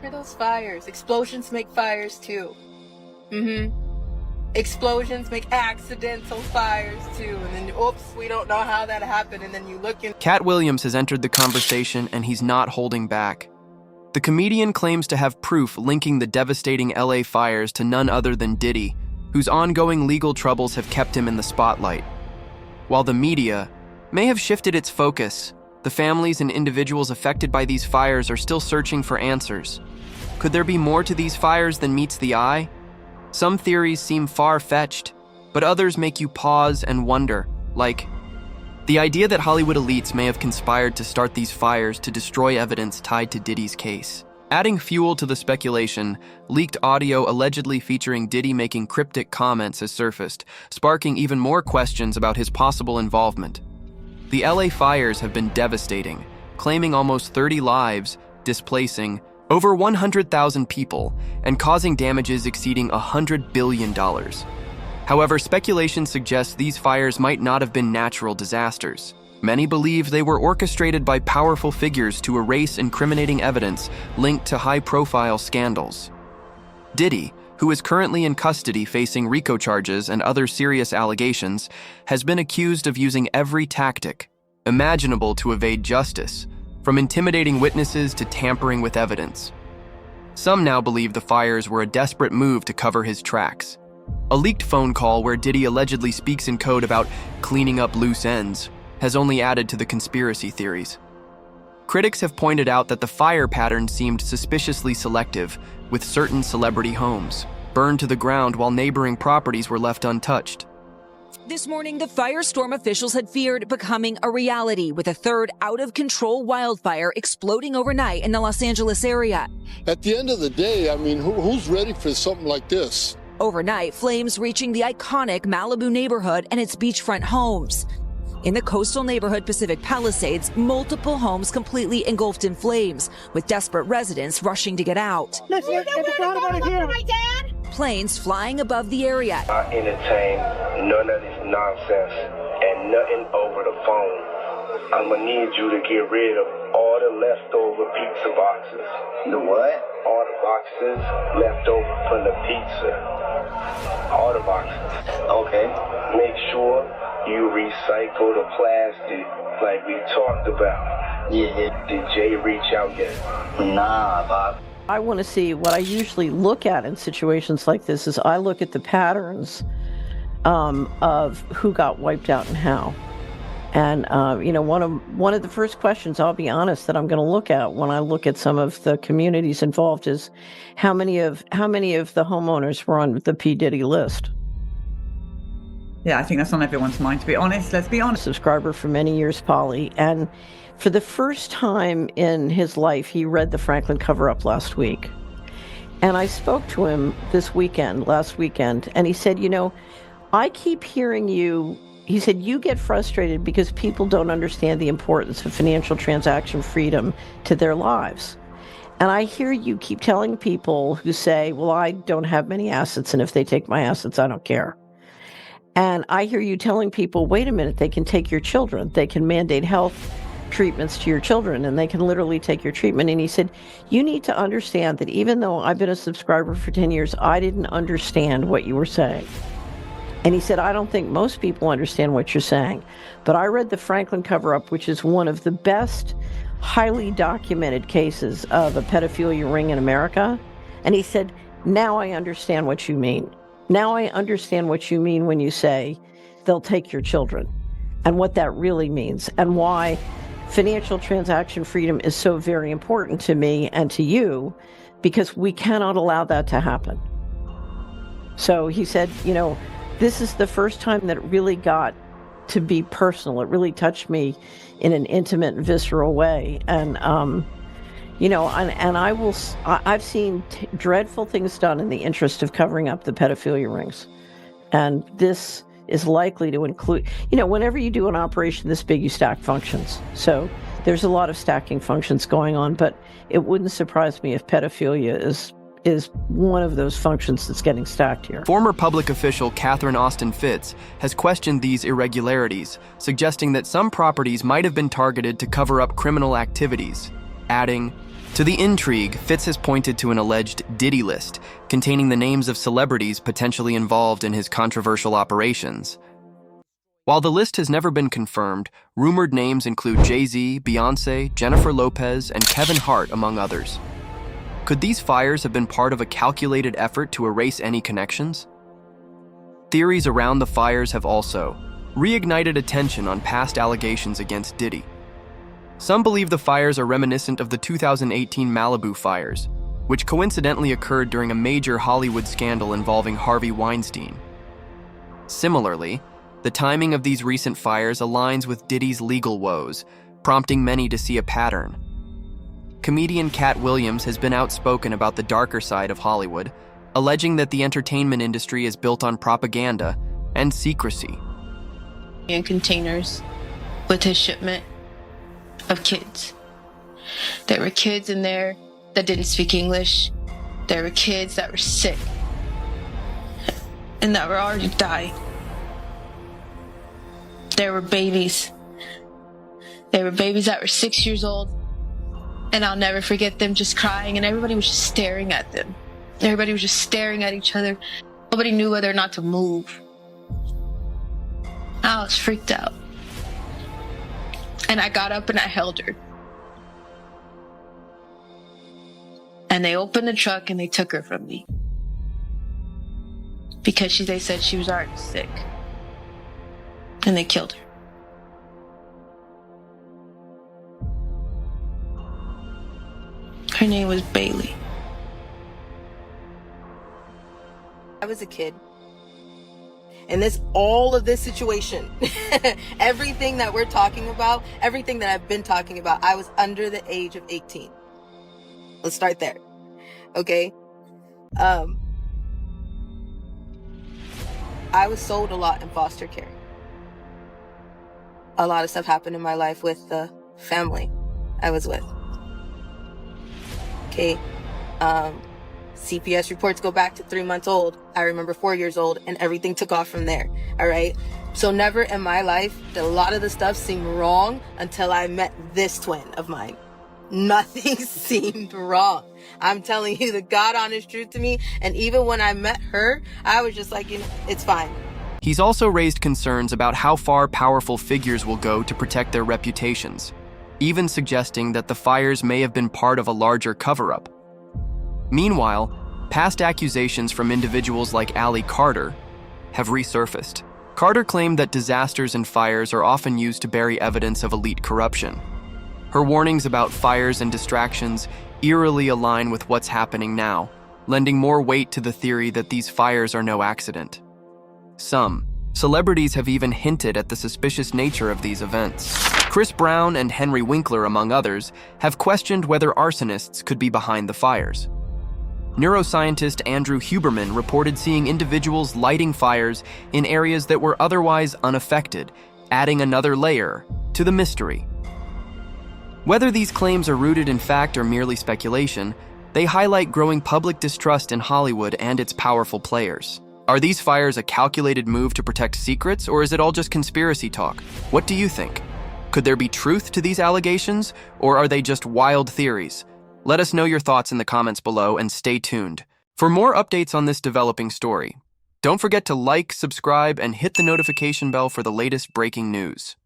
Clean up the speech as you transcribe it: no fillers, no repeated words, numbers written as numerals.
For those fires. Explosions make fires too. Explosions make accidental fires too. And then, oops, we don't know how that happened. And then you look in. Katt Williams has entered the conversation and he's not holding back. The comedian claims to have proof linking the devastating LA fires to none other than Diddy, whose ongoing legal troubles have kept him in the spotlight. While the media may have shifted its focus, the families and individuals affected by these fires are still searching for answers. Could there be more to these fires than meets the eye? Some theories seem far-fetched, but others make you pause and wonder, like the idea that Hollywood elites may have conspired to start these fires to destroy evidence tied to Diddy's case. Adding fuel to the speculation, leaked audio allegedly featuring Diddy making cryptic comments has surfaced, sparking even more questions about his possible involvement. The LA fires have been devastating, claiming almost 30 lives, displacing over 100,000 people, and causing damages exceeding $100 billion. However, speculation suggests these fires might not have been natural disasters. Many believe they were orchestrated by powerful figures to erase incriminating evidence linked to high-profile scandals. Diddy, who is currently in custody facing Rico charges and other serious allegations, has been accused of using every tactic imaginable to evade justice, from intimidating witnesses to tampering with evidence. Some now believe the fires were a desperate move to cover his tracks. A leaked phone call where Diddy allegedly speaks in code about cleaning up loose ends has only added to the conspiracy theories. Critics have pointed out that the fire pattern seemed suspiciously selective, with certain celebrity homes burned to the ground while neighboring properties were left untouched. This morning, the firestorm officials had feared becoming a reality, with a third out-of-control wildfire exploding overnight in the Los Angeles area. At the end of the day, I mean, who's ready for something like this? Overnight, flames reaching the iconic Malibu neighborhood and its beachfront homes. In the coastal neighborhood Pacific Palisades, multiple homes completely engulfed in flames, with desperate residents rushing to get out. Planes flying above the area. I entertain none of this nonsense and nothing over the phone. I'm gonna need you to get rid of all the leftover pizza boxes. The what? All the boxes left over from the pizza. All the boxes. Okay. Make sure you recycle the plastic like we talked about. Yeah. Did Jay reach out yet? Nah, Bob. I want to see what I usually look at in situations like this is I look at the patterns of who got wiped out and how. And one of the first questions, I'll be honest, that I'm going to look at when I look at some of the communities involved is how many of the homeowners were on the P. Diddy list. Yeah, I think that's on everyone's mind, to be honest. Let's be honest. Subscriber for many years, Polly, and for the first time in his life, he read the Franklin cover-up last week. And I spoke to him last weekend, and he said, I keep hearing you. He said, you get frustrated because people don't understand the importance of financial transaction freedom to their lives. And I hear you keep telling people who say, well, I don't have many assets, and if they take my assets, I don't care. And I hear you telling people, wait a minute, they can take your children. They can mandate health treatments to your children, and they can literally take your treatment. And he said, you need to understand that even though I've been a subscriber for 10 years, I didn't understand what you were saying. And he said, I don't think most people understand what you're saying. But I read the Franklin cover-up, which is one of the best, highly documented cases of a pedophilia ring in America. And he said, now I understand what you mean. Now I understand what you mean when you say they'll take your children, and what that really means, and why financial transaction freedom is so very important to me and to you, because we cannot allow that to happen. So he said, this is the first time that it really got to be personal. It really touched me in an intimate and visceral way. And, I've seen dreadful things done in the interest of covering up the pedophilia rings. And this is likely to include, whenever you do an operation this big, you stack functions. So there's a lot of stacking functions going on, but it wouldn't surprise me if pedophilia is one of those functions that's getting stacked here. Former public official Catherine Austin Fitts has questioned these irregularities, suggesting that some properties might have been targeted to cover up criminal activities, adding, To the intrigue, Fitz has pointed to an alleged Diddy List containing the names of celebrities potentially involved in his controversial operations. While the list has never been confirmed, rumored names include Jay-Z, Beyoncé, Jennifer Lopez, and Kevin Hart, among others. Could these fires have been part of a calculated effort to erase any connections? Theories around the fires have also reignited attention on past allegations against Diddy. Some believe the fires are reminiscent of the 2018 Malibu fires, which coincidentally occurred during a major Hollywood scandal involving Harvey Weinstein. Similarly, the timing of these recent fires aligns with Diddy's legal woes, prompting many to see a pattern. Comedian Katt Williams has been outspoken about the darker side of Hollywood, alleging that the entertainment industry is built on propaganda and secrecy. In containers with his shipment of kids. There were kids in there that didn't speak English. There were kids that were sick and that were already dying. There were babies. There were babies that were 6 years old, and I'll never forget them just crying, and everybody was just staring at them. Everybody was just staring at each other. Nobody knew whether or not to move. I was freaked out. And I got up and I held her. And they opened the truck and they took her from me. Because they said she was already sick. And they killed her. Her name was Bailey. I was a kid. And all of this situation, everything that we're talking about, everything that I've been talking about, I was under the age of 18. Let's start there. Okay? I was sold a lot in foster care. A lot of stuff happened in my life with the family I was with. Okay? CPS reports go back to 3 months old. I remember 4 years old, and everything took off from there. All right. So never in my life did a lot of the stuff seem wrong until I met this twin of mine. Nothing seemed wrong. I'm telling you the God honest truth to me. And even when I met her, I was just like, it's fine. He's also raised concerns about how far powerful figures will go to protect their reputations, even suggesting that the fires may have been part of a larger cover-up. Meanwhile, past accusations from individuals like Allie Carter have resurfaced. Carter claimed that disasters and fires are often used to bury evidence of elite corruption. Her warnings about fires and distractions eerily align with what's happening now, lending more weight to the theory that these fires are no accident. Some celebrities have even hinted at the suspicious nature of these events. Chris Brown and Henry Winkler, among others, have questioned whether arsonists could be behind the fires. Neuroscientist Andrew Huberman reported seeing individuals lighting fires in areas that were otherwise unaffected, adding another layer to the mystery. Whether these claims are rooted in fact or merely speculation, they highlight growing public distrust in Hollywood and its powerful players. Are these fires a calculated move to protect secrets, or is it all just conspiracy talk? What do you think? Could there be truth to these allegations, or are they just wild theories? Let us know your thoughts in the comments below and stay tuned. For more updates on this developing story, don't forget to like, subscribe, and hit the notification bell for the latest breaking news.